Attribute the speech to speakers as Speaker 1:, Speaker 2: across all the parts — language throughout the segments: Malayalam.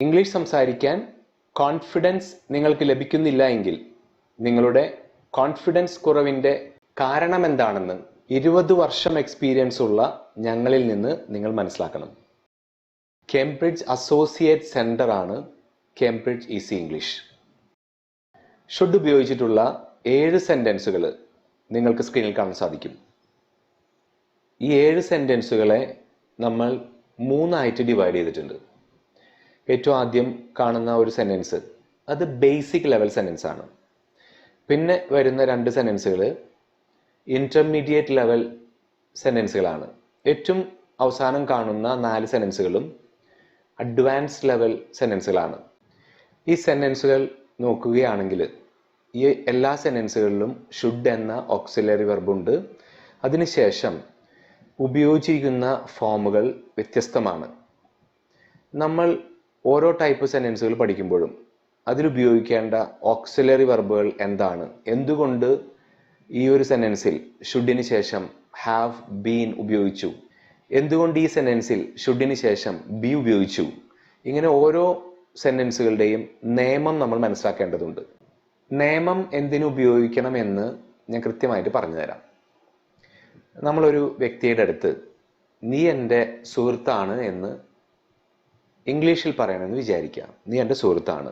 Speaker 1: ഇംഗ്ലീഷ് സംസാരിക്കാൻ കോൺഫിഡൻസ് നിങ്ങൾക്ക് ലഭിക്കുന്നില്ല എങ്കിൽ നിങ്ങളുടെ കോൺഫിഡൻസ് കുറവിൻ്റെ കാരണം എന്താണെന്ന് 20 വർഷം എക്സ്പീരിയൻസ് ഉള്ള ഞങ്ങളിൽ നിന്ന് നിങ്ങൾ മനസ്സിലാക്കണം. കേംബ്രിഡ്ജ് അസോസിയേറ്റ് സെന്റർ ആണ് കേംബ്രിഡ്ജ് ഈസി ഇംഗ്ലീഷ്. ഷുഡ് ഉപയോഗിച്ചിട്ടുള്ള 7 സെന്റൻസുകൾ നിങ്ങൾക്ക് സ്ക്രീനിൽ കാണാൻ സാധിക്കും. ഈ 7 സെന്റൻസുകളെ നമ്മൾ 3 ആയിട്ട് ഡിവൈഡ് ചെയ്തിട്ടുണ്ട്. ഏറ്റവും ആദ്യം കാണുന്ന ഒരു സെന്റൻസ് അത് ബേസിക് ലെവൽ സെന്റൻസ് ആണ്. പിന്നെ വരുന്ന 2 സെന്റൻസുകൾ ഇന്റർമീഡിയറ്റ് ലെവൽ സെന്റൻസുകളാണ്. ഏറ്റവും അവസാനം കാണുന്ന 4 സെന്റൻസുകളും അഡ്വാൻസ് ലെവൽ സെന്റൻസുകളാണ്. ഈ സെന്റൻസുകൾ നോക്കുകയാണെങ്കിൽ ഈ എല്ലാ സെന്റൻസുകളിലും ഷുഡ് എന്ന ഓക്സിലറി വെർബ് ഉണ്ട്. അതിനുശേഷം ഉപയോഗിച്ചിരിക്കുന്ന ഫോമുകൾ വ്യത്യസ്തമാണ്. നമ്മൾ ഓരോ ടൈപ്പ് സെന്റൻസുകൾ പഠിക്കുമ്പോഴും അതിലുപയോഗിക്കേണ്ട ഓക്സിലറി വെർബുകൾ എന്താണ്, എന്തുകൊണ്ട് ഈ ഒരു സെന്റൻസിൽ ഷുഡിന് ശേഷം ഹാവ് ബീൻ ഉപയോഗിച്ചു, എന്തുകൊണ്ട് ഈ സെന്റൻസിൽ ഷുഡിന് ശേഷം ബി ഉപയോഗിച്ചു, ഇങ്ങനെ ഓരോ സെന്റൻസുകളുടെയും നിയമം നമ്മൾ മനസ്സിലാക്കേണ്ടതുണ്ട്. നിയമം എന്തിനു ഉപയോഗിക്കണം എന്ന് ഞാൻ കൃത്യമായിട്ട് പറഞ്ഞുതരാം. നമ്മളൊരു വ്യക്തിയുടെ അടുത്ത് നീ എൻ്റെ സുഹൃത്താണ് എന്ന് ഇംഗ്ലീഷിൽ പറയണമെന്ന് വിചാരിക്കുക. നീ എൻ്റെ സുഹൃത്താണ്.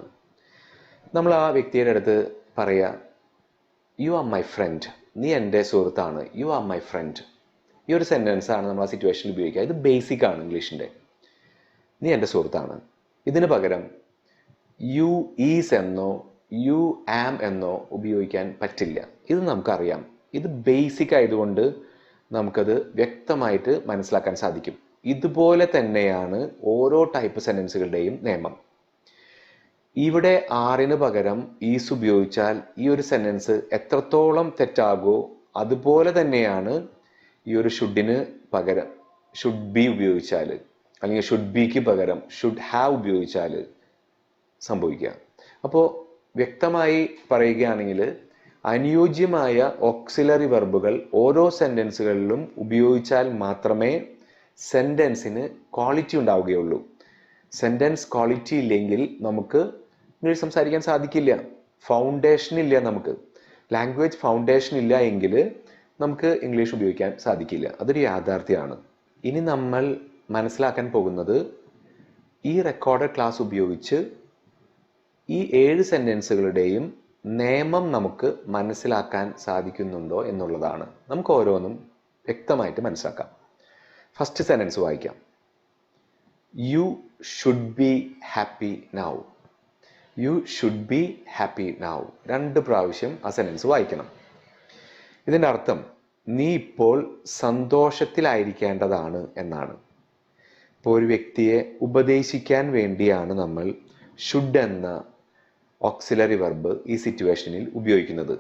Speaker 1: നമ്മൾ ആ വ്യക്തിയുടെ അടുത്ത് പറയുക യു ആർ മൈ ഫ്രണ്ട്. നീ എൻ്റെ സുഹൃത്താണ്, യു ആർ മൈ ഫ്രണ്ട്. ഈ ഒരു സെൻറ്റൻസ് ആണ് നമ്മൾ ആ സിറ്റുവേഷനിൽ ഉപയോഗിക്കുക. ഇത് ബേസിക് ആണ് ഇംഗ്ലീഷിൻ്റെ. നീ എൻ്റെ സുഹൃത്താണ്. ഇതിന് പകരം യു ഈസ് എന്നോ യു ആം എന്നോ ഉപയോഗിക്കാൻ പറ്റില്ല. ഇത് നമുക്കറിയാം. ഇത് ബേസിക് ആയതുകൊണ്ട് നമുക്കത് വ്യക്തമായിട്ട് മനസ്സിലാക്കാൻ സാധിക്കും. ഇതുപോലെ തന്നെയാണ് ഓരോ ടൈപ്പ് സെന്റൻസുകളുടെയും നിയമം. ഇവിടെ ആറിന് പകരം ഈസ് ഉപയോഗിച്ചാൽ ഈ ഒരു സെന്റൻസ് എത്രത്തോളം തെറ്റാകോ അതുപോലെ തന്നെയാണ് ഈ ഒരു ഷുഡിന് പകരം ഷുഡ് ബി ഉപയോഗിച്ചാൽ അല്ലെങ്കിൽ ഷുഡ് ബിക്ക് പകരം ഷുഡ് ഹാവ് ഉപയോഗിച്ചാൽ സംഭവിക്കുക. അപ്പോൾ വ്യക്തമായി പറയുകയാണെങ്കിൽ അനുയോജ്യമായ ഓക്സിലറി വെർബുകൾ ഓരോ സെന്റൻസുകളിലും ഉപയോഗിച്ചാൽ മാത്രമേ സെന്റൻസിന് ക്വാളിറ്റി ഉണ്ടാവുകയുള്ളൂ. സെന്റൻസ് ക്വാളിറ്റി ഇല്ലെങ്കിൽ നമുക്ക് ഇംഗ്ലീഷ് സംസാരിക്കാൻ സാധിക്കില്ല. ഫൗണ്ടേഷൻ ഇല്ല. നമുക്ക് ലാംഗ്വേജ് ഫൗണ്ടേഷൻ ഇല്ല എങ്കിൽ നമുക്ക് ഇംഗ്ലീഷ് ഉപയോഗിക്കാൻ സാധിക്കില്ല. അതൊരു യാഥാർത്ഥ്യമാണ്. ഇനി നമ്മൾ മനസ്സിലാക്കാൻ പോകുന്നത് ഈ റെക്കോർഡഡ് ക്ലാസ് ഉപയോഗിച്ച് ഈ 7 സെന്റൻസുകളുടെയും നിയമം നമുക്ക് മനസ്സിലാക്കാൻ സാധിക്കുന്നുണ്ടോ എന്നുള്ളതാണ്. നമുക്ക് ഓരോന്നും വ്യക്തമായിട്ട് മനസ്സിലാക്കാം. ഫസ്റ്റ് സെന്റൻസ് വായിക്കാം. You should be happy now. U should be happy now. 2 പ്രാവശ്യം ആ സെന്റൻസ് വായിക്കണം. ഇതിൻ്റെ അർത്ഥം നീ ഇപ്പോൾ സന്തോഷത്തിലായിരിക്കേണ്ടതാണ് എന്നാണ്. ഇപ്പോൾ ഒരു വ്യക്തിയെ ഉപദേശിക്കാൻ വേണ്ടിയാണ് നമ്മൾ ഷുഡ് എന്ന ഓക്സിലറി വെർബ് ഈ സിറ്റുവേഷനിൽ ഉപയോഗിക്കുന്നത്.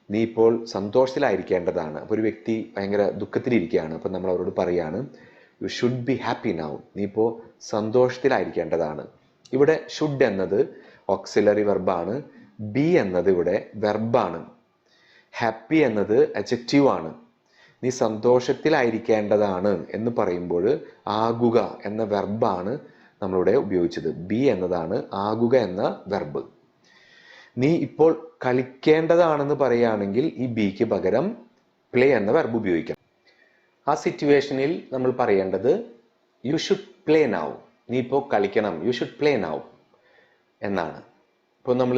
Speaker 1: നീ ഇപ്പോൾ സന്തോഷത്തിലായിരിക്കേണ്ടതാണ്. അപ്പോൾ ഒരു വ്യക്തി ഭയങ്കര ദുഃഖത്തിലിരിക്കുകയാണ്. അപ്പോൾ നമ്മൾ അവരോട് പറയാണ് U should be happy now. നീ ഇപ്പോൾ സന്തോഷത്തിലായിരിക്കേണ്ടതാണ്. ഇവിടെ ഷുഡ് എന്നത് ഓക്സിലറി വെർബാണ്. ബി എന്നത് ഇവിടെ വെർബാണ്. ഹാപ്പി എന്നത് അഡ്ജക്റ്റീവ് ആണ്. നീ സന്തോഷത്തിലായിരിക്കേണ്ടതാണ് എന്ന് പറയുമ്പോൾ ആകുക എന്ന വെർബാണ് നമ്മളിവിടെ ഉപയോഗിച്ചത്. ബി എന്നതാണ് ആകുക എന്ന വെർബ്. നീ ഇപ്പോൾ കളിക്കേണ്ടതാണെന്ന് പറയുകയാണെങ്കിൽ ഈ ബിക്ക് പകരം പ്ലേ എന്ന വെർബ് ഉപയോഗിക്കാം. ആ സിറ്റുവേഷനിൽ നമ്മൾ പറയേണ്ടത് യു ഷുഡ് പ്ലേ നൗ. നീ ഇപ്പോൾ കളിക്കണം, യു ഷുഡ് പ്ലേ നൗ എന്നാണ്. ഇപ്പോൾ നമ്മൾ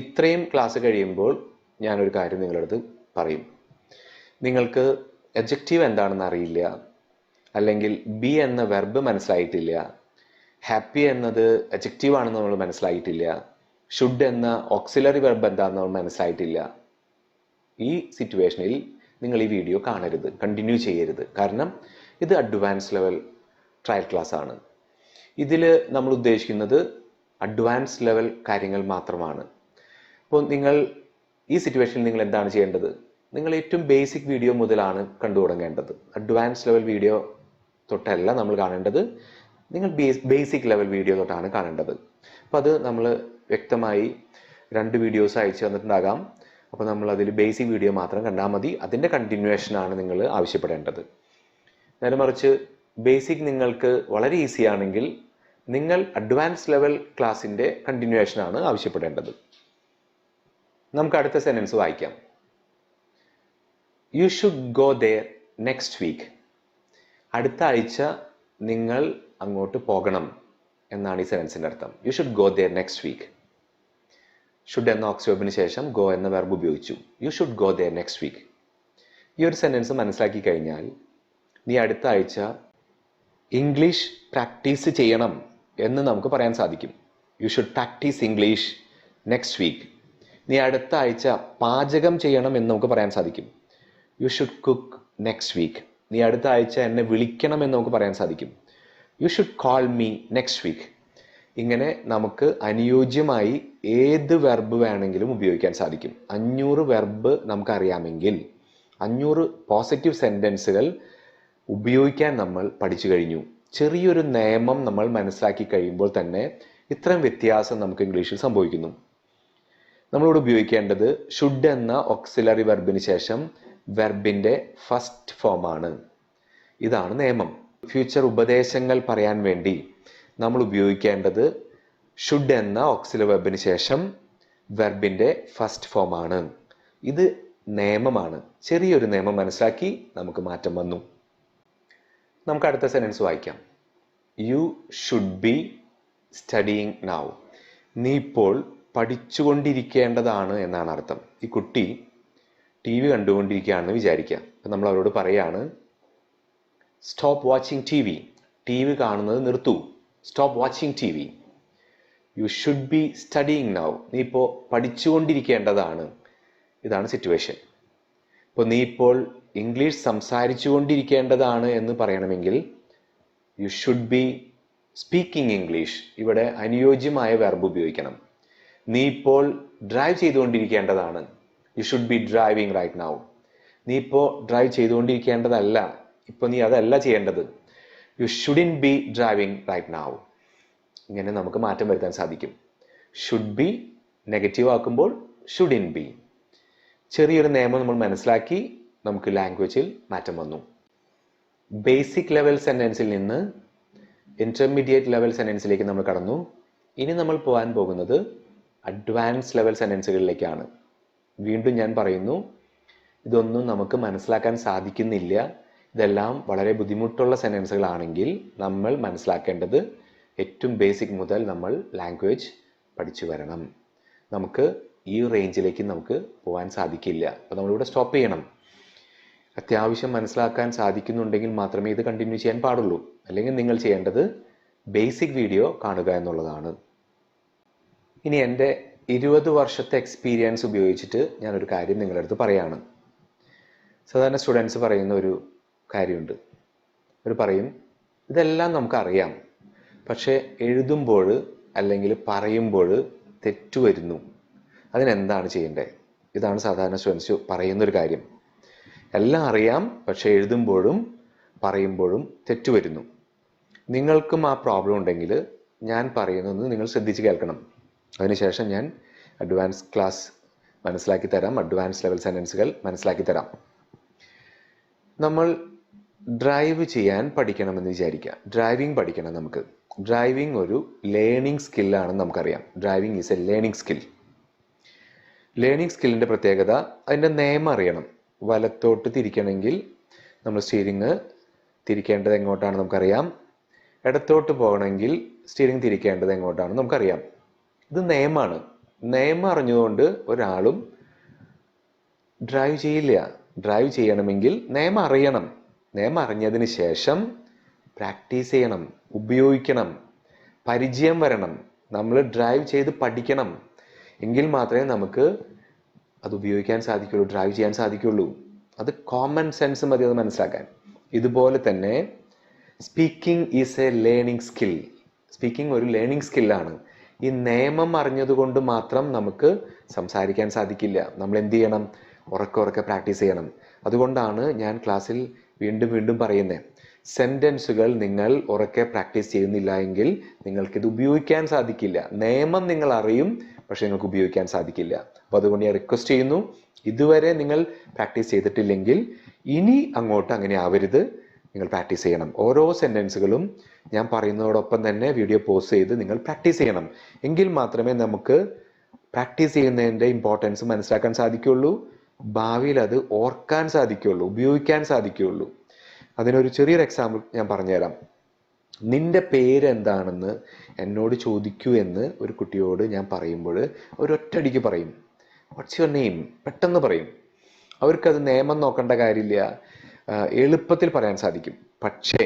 Speaker 1: ഇത്രയും ക്ലാസ് കഴിയുമ്പോൾ ഞാനൊരു കാര്യം നിങ്ങളുടെ അടുത്ത് പറയും. നിങ്ങൾക്ക് അഡ്ജക്റ്റീവ് എന്താണെന്ന് അറിയില്ല, അല്ലെങ്കിൽ ബി എന്ന വെർബ് മനസ്സിലായിട്ടില്ല, ഹാപ്പി എന്നത് അഡ്ജക്റ്റീവ് ആണെന്ന് നമ്മൾ മനസ്സിലായിട്ടില്ല, ഷുഡ് എന്ന ഓക്സിലറി വെർബ് എന്താണെന്ന് നമ്മൾ മനസ്സിലായിട്ടില്ല. ഈ സിറ്റുവേഷനിൽ നിങ്ങൾ ഈ വീഡിയോ കാണരുത്, കണ്ടിന്യൂ ചെയ്യരുത്. കാരണം ഇത് അഡ്വാൻസ് ലെവൽ ട്രയൽ ക്ലാസ് ആണ്. ഇതിൽ നമ്മൾ ഉദ്ദേശിക്കുന്നത് അഡ്വാൻസ് ലെവൽ കാര്യങ്ങൾ മാത്രമാണ്. അപ്പോൾ നിങ്ങൾ ഈ സിറ്റുവേഷനിൽ നിങ്ങൾ എന്താണ് ചെയ്യേണ്ടത്? നിങ്ങൾ ഏറ്റവും ബേസിക് വീഡിയോ മുതലാണ് കണ്ടു തുടങ്ങേണ്ടത്. അഡ്വാൻസ് ലെവൽ വീഡിയോ തൊട്ടല്ല നമ്മൾ കാണേണ്ടത്. നിങ്ങൾ ബേസിക് ലെവൽ വീഡിയോ തൊട്ടാണ് കാണേണ്ടത്. അപ്പോൾ അത് നമ്മൾ വ്യക്തമായി 2 വീഡിയോസ് അയച്ചു തന്നിട്ടുണ്ടാകാം. അപ്പോൾ നമ്മൾ അതിൽ ബേസിക് വീഡിയോ മാത്രം കണ്ടാൽ മതി. അതിൻ്റെ കണ്ടിന്യൂവേഷനാണ് നിങ്ങൾ ആവശ്യപ്പെടേണ്ടത്. നേരെ മറിച്ച് ബേസിക് നിങ്ങൾക്ക് വളരെ ഈസി ആണെങ്കിൽ നിങ്ങൾ അഡ്വാൻസ് ലെവൽ ക്ലാസിൻ്റെ കണ്ടിന്യൂവേഷനാണ് ആവശ്യപ്പെടേണ്ടത്. നമുക്ക് അടുത്ത സെൻറ്റൻസ് വായിക്കാം. You should go there next week. അടുത്ത ആഴ്ച നിങ്ങൾ അങ്ങോട്ട് പോകണം എന്നാണ് ഈ സെൻറ്റൻസിൻ്റെ അർത്ഥം. You should go there next week. Should എന്ന ഓക്സിവേർബിന് ശേഷം ഗോ എന്ന വെർബ് ഉപയോഗിച്ചു. You should go there next week. ഈ ഒരു സെൻറ്റൻസ് മനസ്സിലാക്കി കഴിഞ്ഞാൽ നീ അടുത്ത ആഴ്ച ഇംഗ്ലീഷ് പ്രാക്ടീസ് ചെയ്യണം എന്ന് നമുക്ക് പറയാൻ സാധിക്കും. You should practise English next week. നീ അടുത്ത ആഴ്ച പാചകം ചെയ്യണം എന്ന് നമുക്ക് പറയാൻ സാധിക്കും. You should cook next week. നീ അടുത്ത ആഴ്ച എന്നെ വിളിക്കണം എന്ന് നമുക്ക് പറയാൻ സാധിക്കും. You should call me next week. ഇങ്ങനെ നമുക്ക് അനുയോജ്യമായി ഏത് വെർബ് വേണമെങ്കിലും ഉപയോഗിക്കാൻ സാധിക്കും. 500 വെർബ് നമുക്കറിയാമെങ്കിൽ 500 പോസിറ്റീവ് സെൻറ്റൻസുകൾ ഉപയോഗിക്കാൻ നമ്മൾ പഠിച്ചു കഴിഞ്ഞു. ചെറിയൊരു നിയമം നമ്മൾ മനസ്സിലാക്കി കഴിയുമ്പോൾ തന്നെ ഇത്രയും വ്യത്യാസം നമുക്ക് ഇംഗ്ലീഷിൽ സംഭവിക്കുന്നു. നമ്മളിവിടെ ഉപയോഗിക്കേണ്ടത് ഷുഡ് എന്ന ഓക്സിലറി വെർബിന് ശേഷം വെർബിൻ്റെ ഫസ്റ്റ് ഫോമാണ്. ഇതാണ് നിയമം. ഫ്യൂച്ചർ ഉപദേശങ്ങൾ പറയാൻ വേണ്ടി നമ്മൾ ഉപയോഗിക്കേണ്ടത് ഷുഡ് എന്ന ഓക്സിലറി വെർബിന് ശേഷം വെർബിൻ്റെ ഫസ്റ്റ് ഫോമാണ്. ഇത് നിയമമാണ്. ചെറിയൊരു നിയമം മനസ്സിലാക്കി നമുക്ക് മാറ്റം വന്നു. നമുക്ക് അടുത്ത സെൻറ്റൻസ് വായിക്കാം. You should be studying now. നീ ഇപ്പോൾ പഠിച്ചുകൊണ്ടിരിക്കേണ്ടതാണ് എന്നാണ് അർത്ഥം. ഈ കുട്ടി ടി വി കണ്ടുകൊണ്ടിരിക്കുകയാണെന്ന് വിചാരിക്കുക. അപ്പം നമ്മൾ അവരോട് പറയാണ് stop watching T V. T V കാണുന്നത് നിർത്തൂ. Stop watching T V. You should be studying now. നീ ഇപ്പോൾ പഠിച്ചുകൊണ്ടിരിക്കേണ്ടതാണ്. ഇതാണ് സിറ്റുവേഷൻ. ഇപ്പോൾ നീ ഇപ്പോൾ ഇംഗ്ലീഷ് സംസാരിച്ചു കൊണ്ടിരിക്കേണ്ടതാണ് എന്ന് പറയണമെങ്കിൽ you should be speaking English. ഇവിടെ അനുയോജ്യമായ വെർബ് ഉപയോഗിക്കണം. നീ ഇപ്പോൾ ഡ്രൈവ് ചെയ്തുകൊണ്ടിരിക്കേണ്ടതാണ്. You should be driving right now. നീ ഇപ്പോൾ ഡ്രൈവ് ചെയ്തുകൊണ്ടിരിക്കേണ്ടതല്ല. ഇപ്പോൾ നീ അതല്ല ചെയ്യേണ്ടത്. You shouldn't be driving right now. ഇങ്ങനെ നമുക്ക് മാറ്റം വരുത്താൻ സാധിക്കും. ഷുഡ് ബി നെഗറ്റീവ് ആക്കുമ്പോൾ ഷുഡിൻ ബി. ചെറിയൊരു നിയമം നമ്മൾ മനസ്സിലാക്കി നമുക്ക് ലാംഗ്വേജിൽ മാറ്റം വന്നു. ബേസിക് ലെവൽ സെൻറ്റൻസിൽ നിന്ന് ഇൻ്റർമീഡിയറ്റ് ലെവൽ സെൻറ്റൻസിലേക്ക് നമ്മൾ കടന്നു. ഇനി നമ്മൾ പോകാൻ പോകുന്നത് അഡ്വാൻസ് ലെവൽ സെൻറ്റൻസുകളിലേക്കാണ്. വീണ്ടും ഞാൻ പറയുന്നു, ഇതൊന്നും നമുക്ക് മനസ്സിലാക്കാൻ സാധിക്കുന്നില്ല, ഇതെല്ലാം വളരെ ബുദ്ധിമുട്ടുള്ള സെൻറ്റൻസുകളാണെങ്കിൽ നമ്മൾ മനസ്സിലാക്കേണ്ടത് ഏറ്റവും ബേസിക് മുതൽ നമ്മൾ ലാംഗ്വേജ് പഠിച്ചു വരണം. നമുക്ക് ഈ റേഞ്ചിലേക്ക് നമുക്ക് പോകാൻ സാധിക്കില്ല. അപ്പോൾ നമ്മളിവിടെ സ്റ്റോപ്പ് ചെയ്യണം. അത്യാവശ്യം മനസ്സിലാക്കാൻ സാധിക്കുന്നുണ്ടെങ്കിൽ മാത്രമേ ഇത് കണ്ടിന്യൂ ചെയ്യാൻ പാടുള്ളൂ. അല്ലെങ്കിൽ നിങ്ങൾ ചെയ്യേണ്ടത് ബേസിക് വീഡിയോ കാണുക എന്നുള്ളതാണ്. ഇനി എൻ്റെ 20 വർഷത്തെ എക്സ്പീരിയൻസ് ഉപയോഗിച്ചിട്ട് ഞാനൊരു കാര്യം നിങ്ങളുടെ അടുത്ത് പറയാണ്. സാധാരണ സ്റ്റുഡൻസ് പറയുന്ന ഒരു കാര്യമുണ്ട്. അവർ പറയും ഇതെല്ലാം നമുക്കറിയാം, പക്ഷേ എഴുതുമ്പോൾ അല്ലെങ്കിൽ പറയുമ്പോൾ തെറ്റ് വരുന്നു, അതിനെന്താണ് ചെയ്യേണ്ടത്? ഇതാണ് സാധാരണ സ്റ്റുഡൻസ് പറയുന്നൊരു കാര്യം. എല്ലാം അറിയാം, പക്ഷേ എഴുതുമ്പോഴും പറയുമ്പോഴും തെറ്റ് വരുന്നു. നിങ്ങൾക്കും ആ പ്രോബ്ലം ഉണ്ടെങ്കിൽ ഞാൻ പറയുന്നത് നിങ്ങൾ ശ്രദ്ധിച്ച് കേൾക്കണം. അതിനുശേഷം ഞാൻ അഡ്വാൻസ് ക്ലാസ് മനസ്സിലാക്കി തരാം, അഡ്വാൻസ് ലെവൽ സെൻറ്റൻസുകൾ മനസ്സിലാക്കി തരാം. നമ്മൾ ഡ്രൈവ് ചെയ്യാൻ പഠിക്കണമെന്ന് വിചാരിക്കുക. ഡ്രൈവിംഗ് പഠിക്കണം. നമുക്ക് ഡ്രൈവിംഗ് ഒരു ലേണിംഗ് സ്കില്ലാണെന്ന് നമുക്കറിയാം. Driving is a learning skill. Learning സ്കില്ലിൻ്റെ പ്രത്യേകത അതിൻ്റെ നിയമം അറിയണം. വലത്തോട്ട് തിരിക്കണമെങ്കിൽ നമ്മൾ സ്റ്റീരിങ് തിരിക്കേണ്ടത് എങ്ങോട്ടാണ് നമുക്കറിയാം. ഇടത്തോട്ട് പോകണമെങ്കിൽ സ്റ്റീരിങ് തിരിക്കേണ്ടത് എങ്ങോട്ടാണ് നമുക്കറിയാം. ഇത് നിയമമാണ്. നിയമം അറിഞ്ഞുകൊണ്ട് ഒരാളും ഡ്രൈവ് ചെയ്യില്ല. ഡ്രൈവ് ചെയ്യണമെങ്കിൽ നിയമം അറിയണം. നിയമം അറിഞ്ഞതിന് ശേഷം പ്രാക്ടീസ് ചെയ്യണം, ഉപയോഗിക്കണം, പരിചയം വരണം. നമ്മൾ ഡ്രൈവ് ചെയ്ത് പഠിക്കണം. എങ്കിൽ മാത്രമേ നമുക്ക് അത് ഉപയോഗിക്കാൻ സാധിക്കുള്ളൂ, ഡ്രൈവ് ചെയ്യാൻ സാധിക്കുള്ളൂ. അത് കോമൺ സെൻസ് മതി അത് മനസ്സിലാക്കാൻ. ഇതുപോലെ തന്നെ speaking is a learning skill. Speaking ഒരു ലേണിംഗ് സ്കില്ലാണ്. ഈ നിയമം അറിഞ്ഞതുകൊണ്ട് മാത്രം നമുക്ക് സംസാരിക്കാൻ സാധിക്കില്ല. നമ്മൾ എന്ത് ചെയ്യണം? ഉറക്കെ പ്രാക്ടീസ് ചെയ്യണം. അതുകൊണ്ടാണ് ഞാൻ ക്ലാസ്സിൽ വീണ്ടും വീണ്ടും പറയുന്നത്, സെൻറ്റൻസുകൾ നിങ്ങൾ ഉറക്കെ പ്രാക്ടീസ് ചെയ്യുന്നില്ല എങ്കിൽ നിങ്ങൾക്കിത് ഉപയോഗിക്കാൻ സാധിക്കില്ല. നിയമം നിങ്ങൾ അറിയും, പക്ഷെ നിങ്ങൾക്ക് ഉപയോഗിക്കാൻ സാധിക്കില്ല. അപ്പോൾ അതുകൊണ്ട് ഞാൻ റിക്വസ്റ്റ് ചെയ്യുന്നു, ഇതുവരെ നിങ്ങൾ പ്രാക്ടീസ് ചെയ്തിട്ടില്ലെങ്കിൽ ഇനി അങ്ങോട്ട് അങ്ങനെ ആവരുത്. നിങ്ങൾ പ്രാക്ടീസ് ചെയ്യണം. ഓരോ സെൻറ്റൻസുകളും ഞാൻ പറയുന്നതോടൊപ്പം തന്നെ വീഡിയോ പോസ് ചെയ്ത് നിങ്ങൾ പ്രാക്ടീസ് ചെയ്യണം. എങ്കിൽ മാത്രമേ നമുക്ക് പ്രാക്ടീസ് ചെയ്യുന്നതിൻ്റെ ഇമ്പോർട്ടൻസ് മനസ്സിലാക്കാൻ സാധിക്കുകയുള്ളൂ, ഭാവിയിൽ അത് ഓർക്കാൻ സാധിക്കുകയുള്ളൂ, ഉപയോഗിക്കാൻ സാധിക്കുകയുള്ളൂ. അതിനൊരു ചെറിയൊരു എക്സാമ്പിൾ ഞാൻ പറഞ്ഞുതരാം. നിന്റെ പേര് എന്താണെന്ന് എന്നോട് ചോദിക്കൂ എന്ന് ഒരു കുട്ടിയോട് ഞാൻ പറയുമ്പോൾ ഒരൊറ്റയടിക്ക് പറയും, വാട്ട്സ് യുവർ നെയിം, പെട്ടെന്ന് പറയും. അവർക്കത് നിയമം നോക്കേണ്ട കാര്യമില്ല, എളുപ്പത്തിൽ പറയാൻ സാധിക്കും. പക്ഷേ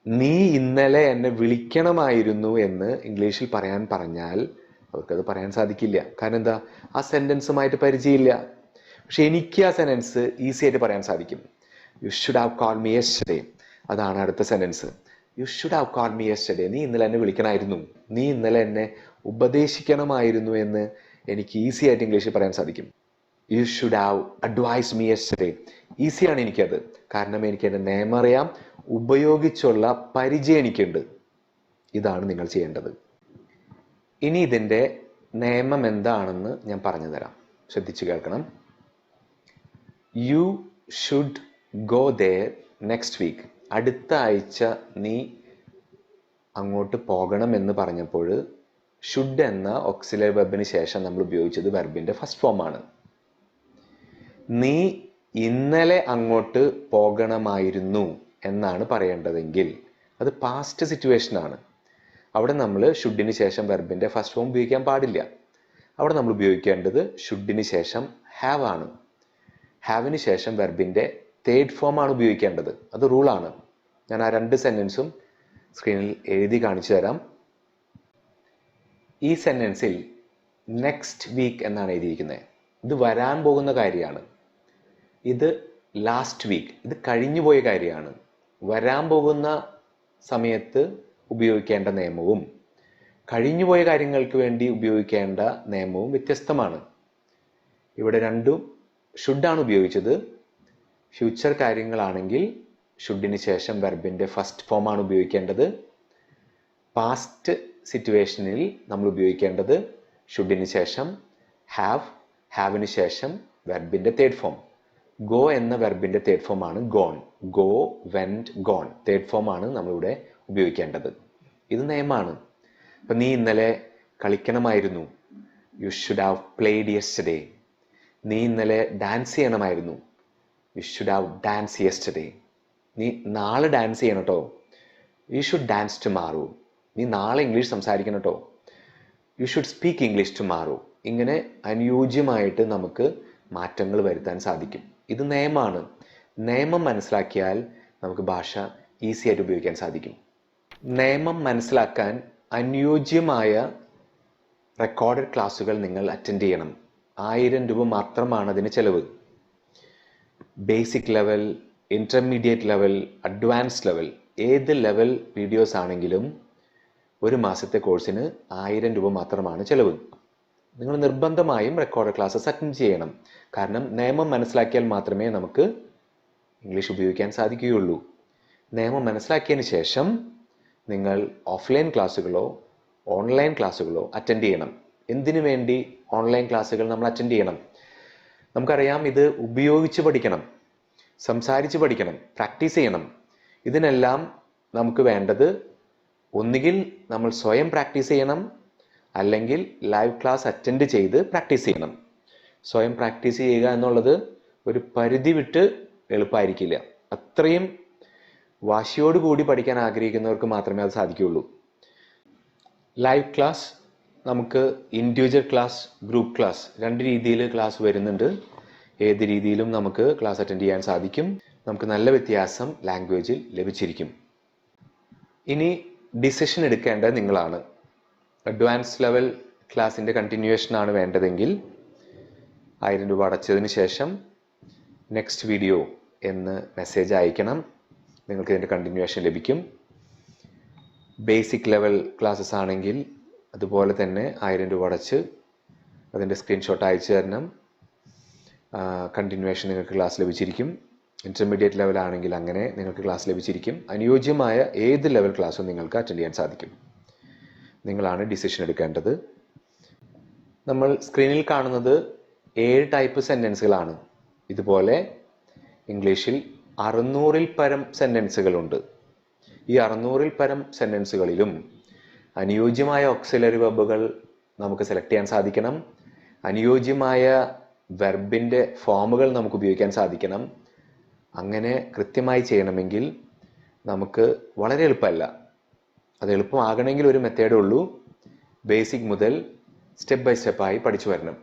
Speaker 1: നീ ഇന്നലെ എന്നെ വിളിക്കണമായിരുന്നു എന്ന് ഇംഗ്ലീഷിൽ പറയാൻ പറഞ്ഞാൽ അവർക്കത് പറയാൻ സാധിക്കില്ല. കാരണം എന്താ, ആ സെൻറ്റൻസുമായിട്ട് പരിചയമില്ല. പക്ഷെ എനിക്ക് ആ സെൻറ്റൻസ് ഈസി ആയിട്ട് പറയാൻ സാധിക്കും. You should have called me yesterday. അതാണ് അടുത്ത sentence. You should have called me yesterday. നീ ഇന്നലെ എന്നെ വിളിക്കണമായിരുന്നു, നീ ഇന്നലെ എന്നെ ഉപദേശിക്കണമായിരുന്നു എന്ന് എനിക്ക് ഈസി ആയിട്ട് ഇംഗ്ലീഷിൽ പറയാൻ സാധിക്കും. You should have advice me yesterday. ഈസിയാണ് എനിക്കത്, കാരണം എനിക്ക് എൻ്റെ നിയമം അറിയാം, ഉപയോഗിച്ചുള്ള പരിചയം എനിക്കുണ്ട്. ഇതാണ് നിങ്ങൾ ചെയ്യേണ്ടത്. ഇനി ഇതിൻ്റെ നിയമം എന്താണെന്ന് ഞാൻ പറഞ്ഞു തരാം, ശ്രദ്ധിച്ചു കേൾക്കണം. You should go there next week. അടുത്ത ആഴ്ച നീ അങ്ങോട്ട് പോകണം എന്ന് പറഞ്ഞപ്പോൾ ഷുഡ് എന്ന ഓക്സിലറി വെർബിന് ശേഷം നമ്മൾ ഉപയോഗിച്ചത് വെർബിൻ്റെ ഫസ്റ്റ് ഫോമാണ്. നീ ഇന്നലെ അങ്ങോട്ട് പോകണമായിരുന്നു എന്നാണ് പറയേണ്ടതെങ്കിൽ അത് പാസ്റ്റ് സിറ്റുവേഷനാണ്. അവിടെ നമ്മൾ ഷുഡിന് ശേഷം വെർബിൻ്റെ ഫസ്റ്റ് ഫോം ഉപയോഗിക്കാൻ പാടില്ല. അവിടെ നമ്മൾ ഉപയോഗിക്കേണ്ടത് ഷുഡിന് ശേഷം ഹാവ് ആണ്. ഹാവിന് ശേഷം വെർബിൻ്റെ തേർഡ് ഫോം ആണ് ഉപയോഗിക്കേണ്ടത്. അത് റൂളാണ്. ഞാൻ ആ രണ്ട് സെൻറ്റൻസും സ്ക്രീനിൽ എഴുതി കാണിച്ചു തരാം. ഈ സെൻറ്റൻസിൽ നെക്സ്റ്റ് വീക്ക് എന്നാണ് എഴുതിയിരിക്കുന്നത്. ഇത് വരാൻ പോകുന്ന കാര്യമാണ്. ഇത് ലാസ്റ്റ് വീക്ക്, ഇത് കഴിഞ്ഞു പോയ കാര്യമാണ്. വരാൻ പോകുന്ന സമയത്ത് ഉപയോഗിക്കേണ്ട നിയമവും കഴിഞ്ഞുപോയ കാര്യങ്ങൾക്ക് വേണ്ടി ഉപയോഗിക്കേണ്ട നിയമവും വ്യത്യസ്തമാണ്. ഇവിടെ രണ്ടും ഷുഡാണ് ഉപയോഗിച്ചത്. ഫ്യൂച്ചർ കാര്യങ്ങളാണെങ്കിൽ ഷുഡിന് ശേഷം വെർബിൻ്റെ ഫസ്റ്റ് ഫോമാണ് ഉപയോഗിക്കേണ്ടത്. പാസ്റ്റ് സിറ്റുവേഷനിൽ നമ്മൾ ഉപയോഗിക്കേണ്ടത് ഷുഡിന് ശേഷം ഹാവ്, ഹാവിന് ശേഷം വെർബിൻ്റെ തേർഡ് ഫോം. ഗോ എന്ന വെർബിൻ്റെ തേർഡ് ഫോമാണ് gone. Go, went, gone. Third ഫോമാണ് നമ്മളിവിടെ ഉപയോഗിക്കേണ്ടത്. ഇത് നിയമമാണ്. അപ്പം നീ ഇന്നലെ കളിക്കണമായിരുന്നു. You should have played yesterday. നീ ഇന്നലെ ഡാൻസ് ചെയ്യണമായിരുന്നു. You should have dance yesterday. നീ നാളെ ഡാൻസ് ചെയ്യണം കേട്ടോ. You should dance tomorrow. നീ നാളെ ഇംഗ്ലീഷ് സംസാരിക്കണം കേട്ടോ. You should speak English tomorrow. ഇങ്ങനെ അനുയോജ്യമായിട്ട് നമുക്ക് മാറ്റങ്ങൾ വരുത്താൻ സാധിക്കും. ഇത് നിയമമാണ്. നിയമം മനസ്സിലാക്കിയാൽ നമുക്ക് ഭാഷ ഈസി ആയിട്ട് ഉപയോഗിക്കാൻ സാധിക്കും. നിയമം മനസ്സിലാക്കാൻ അനുയോജ്യമായ റെക്കോർഡഡ് ക്ലാസ്സുകൾ നിങ്ങൾ അറ്റൻഡ് ചെയ്യണം. 1000 രൂപ മാത്രമാണ് അതിന് ചിലവ്. Basic level, intermediate level, advance level, ഏത് ലെവൽ വീഡിയോസ് ആണെങ്കിലും ഒരു മാസത്തെ കോഴ്സിന് 1000 രൂപ മാത്രമാണ് ചിലവ്. നിങ്ങൾ നിർബന്ധമായും റെക്കോർഡ് ക്ലാസ്സസ് അറ്റൻഡ് ചെയ്യണം. കാരണം നിയമം മനസ്സിലാക്കിയാൽ മാത്രമേ നമുക്ക് ഇംഗ്ലീഷ് ഉപയോഗിക്കാൻ സാധിക്കുകയുള്ളൂ. നിയമം മനസ്സിലാക്കിയതിന് ശേഷം നിങ്ങൾ ഓഫ്ലൈൻ ക്ലാസ്സുകളോ ഓൺലൈൻ ക്ലാസ്സുകളോ അറ്റൻഡ് ചെയ്യണം. എന്തിനു വേണ്ടി ഓൺലൈൻ ക്ലാസ്സുകൾ നമ്മൾ അറ്റൻഡ് ചെയ്യണം? നമുക്കറിയാം, ഇത് ഉപയോഗിച്ച് പഠിക്കണം, സംസാരിച്ച് പഠിക്കണം, പ്രാക്ടീസ് ചെയ്യണം. ഇതിനെല്ലാം നമുക്ക് വേണ്ടത് ഒന്നുകിൽ നമ്മൾ സ്വയം പ്രാക്ടീസ് ചെയ്യണം, അല്ലെങ്കിൽ ലൈവ് ക്ലാസ് അറ്റൻഡ് ചെയ്ത് പ്രാക്ടീസ് ചെയ്യണം. സ്വയം പ്രാക്ടീസ് ചെയ്യുക എന്നുള്ളത് ഒരു പരിധി വിട്ട് എളുപ്പമായിരിക്കില്ല. അത്രയും വാശിയോടുകൂടി പഠിക്കാൻ ആഗ്രഹിക്കുന്നവർക്ക് മാത്രമേ അത് സാധിക്കുകയുള്ളൂ. ലൈവ് ക്ലാസ് നമുക്ക് ഇൻഡിവിജ്വൽ ക്ലാസ്, ഗ്രൂപ്പ് ക്ലാസ്, രണ്ട് രീതിയിൽ ക്ലാസ് വരുന്നുണ്ട്. ഏത് രീതിയിലും നമുക്ക് ക്ലാസ് അറ്റൻഡ് ചെയ്യാൻ സാധിക്കും. നമുക്ക് നല്ല വ്യത്യാസം ലാംഗ്വേജിൽ ലഭിച്ചിരിക്കും. ഇനി ഡിസിഷൻ എടുക്കേണ്ടത് നിങ്ങളാണ്. അഡ്വാൻസ് ലെവൽ ക്ലാസിൻ്റെ കണ്ടിന്യൂവേഷനാണ് വേണ്ടതെങ്കിൽ 1000 രൂപ അടച്ചതിന് ശേഷം നെക്സ്റ്റ് വീഡിയോ എന്ന് മെസ്സേജ് അയക്കണം. നിങ്ങൾക്ക് ഇതിൻ്റെ കണ്ടിന്യൂവേഷൻ ലഭിക്കും. ബേസിക് ലെവൽ ക്ലാസ്സസ് ആണെങ്കിൽ അതുപോലെ തന്നെ 1000 രൂപ അടച്ച് അതിൻ്റെ സ്ക്രീൻഷോട്ട് അയച്ചു തരണം. കണ്ടിന്യൂവേഷൻ നിങ്ങൾക്ക് ക്ലാസ് ലഭിച്ചിരിക്കും. ഇൻ്റർമീഡിയറ്റ് ലെവൽ ആണെങ്കിൽ അങ്ങനെ നിങ്ങൾക്ക് ക്ലാസ് ലഭിച്ചിരിക്കും. അനുയോജ്യമായ ഏത് ലെവൽ ക്ലാസ്സും നിങ്ങൾക്ക് അറ്റൻഡ് ചെയ്യാൻ സാധിക്കും. നിങ്ങളാണ് ഡിസിഷൻ എടുക്കേണ്ടത്. നമ്മൾ സ്ക്രീനിൽ കാണുന്നത് 7 ടൈപ്പ് സെൻറ്റൻസുകളാണ്. ഇതുപോലെ ഇംഗ്ലീഷിൽ 600-ൽ പരം സെന്റൻസുകളുണ്ട്. ഈ 600-ൽ പരം സെന്റൻസുകളിലും അനുയോജ്യമായ ഓക്സിലറി വെർബുകൾ നമുക്ക് സെലക്ട് ചെയ്യാൻ സാധിക്കണം. അനുയോജ്യമായ വെർബിൻ്റെ ഫോമുകൾ നമുക്ക് ഉപയോഗിക്കാൻ സാധിക്കണം. അങ്ങനെ കൃത്യമായി ചെയ്യണമെങ്കിൽ നമുക്ക് വളരെ എളുപ്പമല്ല. അത് എളുപ്പമാകണമെങ്കിൽ ഒരു മെത്തേഡേ ഉള്ളൂ. ബേസിക് മുതൽ സ്റ്റെപ്പ് ബൈ സ്റ്റെപ്പായി പഠിച്ചു വരണം.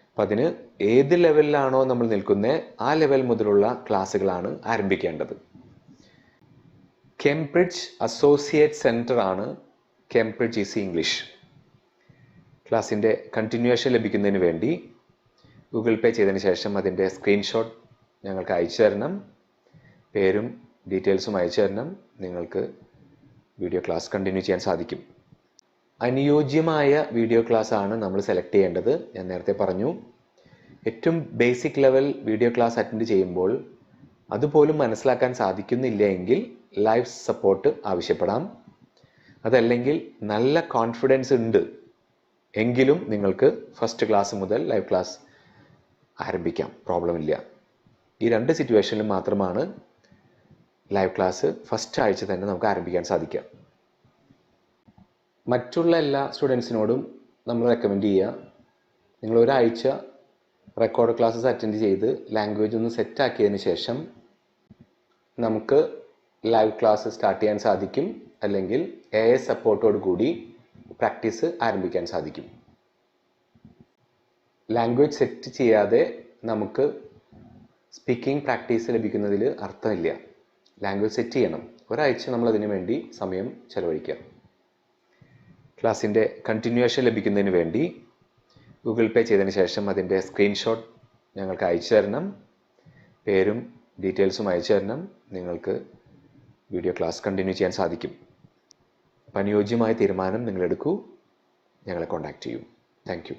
Speaker 1: അപ്പം അതിന് ഏത് ലെവലിലാണോ നമ്മൾ നിൽക്കുന്നത് ആ ലെവൽ മുതലുള്ള ക്ലാസ്സുകളാണ് ആരംഭിക്കേണ്ടത്. കേംബ്രിഡ്ജ് അസോസിയേറ്റ് സെൻറ്റർ ആണ് കേംബ്രിഡ്ജ് ഈസി ഇംഗ്ലീഷ്. ക്ലാസ്സിൻ്റെ കണ്ടിന്യൂവേഷൻ ലഭിക്കുന്നതിന് വേണ്ടി ഗൂഗിൾ പേ ചെയ്തതിന് ശേഷം അതിൻ്റെ സ്ക്രീൻഷോട്ട് ഞങ്ങൾക്ക് അയച്ചു തരണം. പേരും ഡീറ്റെയിൽസും അയച്ചു തരണം. നിങ്ങൾക്ക് വീഡിയോ ക്ലാസ് കണ്ടിന്യൂ ചെയ്യാൻ സാധിക്കും. അനുയോജ്യമായ വീഡിയോ ക്ലാസ് ആണ് നമ്മൾ സെലക്ട് ചെയ്യേണ്ടത്. ഞാൻ നേരത്തെ പറഞ്ഞു, ഏറ്റവും basic level video class attend ചെയ്യുമ്പോൾ അതുപോലും മനസ്സിലാക്കാൻ സാധിക്കുന്നില്ല എങ്കിൽ ലൈവ് സപ്പോർട്ട് ആവശ്യപ്പെടാം. അതല്ലെങ്കിൽ നല്ല കോൺഫിഡൻസ് ഉണ്ട് എങ്കിലും നിങ്ങൾക്ക് ഫസ്റ്റ് ക്ലാസ് മുതൽ ലൈവ് ക്ലാസ് ആരംഭിക്കാം, പ്രോബ്ലം ഇല്ല. ഈ 2 സിറ്റുവേഷനിലും മാത്രമാണ് ലൈവ് ക്ലാസ് ഫസ്റ്റ് ആഴ്ച തന്നെ നമുക്ക് ആരംഭിക്കാൻ സാധിക്കുക. മറ്റുള്ള എല്ലാ സ്റ്റുഡൻസിനോടും നമ്മൾ റെക്കമെൻഡ് ചെയ്യുക, നിങ്ങൾ ഒരാഴ്ച റെക്കോർഡ് ക്ലാസ്സസ് അറ്റൻഡ് ചെയ്ത് ലാംഗ്വേജ് ഒന്ന് സെറ്റാക്കിയതിന് ശേഷം നമുക്ക് ലൈവ് ക്ലാസ് സ്റ്റാർട്ട് ചെയ്യാൻ സാധിക്കും. അല്ലെങ്കിൽ AI സപ്പോർട്ടോട് കൂടി പ്രാക്ടീസ് ആരംഭിക്കാൻ സാധിക്കും. ലാംഗ്വേജ് സെറ്റ് ചെയ്യാതെ നമുക്ക് സ്പീക്കിംഗ് പ്രാക്ടീസ് ലഭിക്കുന്നതിൽ അർത്ഥമില്ല. ലാംഗ്വേജ് സെറ്റ് ചെയ്യണം. ഒരാഴ്ച നമ്മൾ അതിനു വേണ്ടി സമയം ചെലവഴിക്കുക. ക്ലാസ്സിൻ്റെ കണ്ടിന്യൂവേഷൻ ലഭിക്കുന്നതിന് വേണ്ടി ഗൂഗിൾ പേ ചെയ്തതിന് ശേഷം അതിൻ്റെ സ്ക്രീൻഷോട്ട് ഞങ്ങൾക്ക് അയച്ചു തരണം. പേരും ഡീറ്റെയിൽസും അയച്ചു തരണം. നിങ്ങൾക്ക് വീഡിയോ ക്ലാസ് കണ്ടിന്യൂ ചെയ്യാൻ സാധിക്കും. അപ്പം അനുയോജ്യമായ തീരുമാനം നിങ്ങളെടുക്കൂ. ഞങ്ങളെ കോൺടാക്റ്റ് ചെയ്യൂ. Thank you.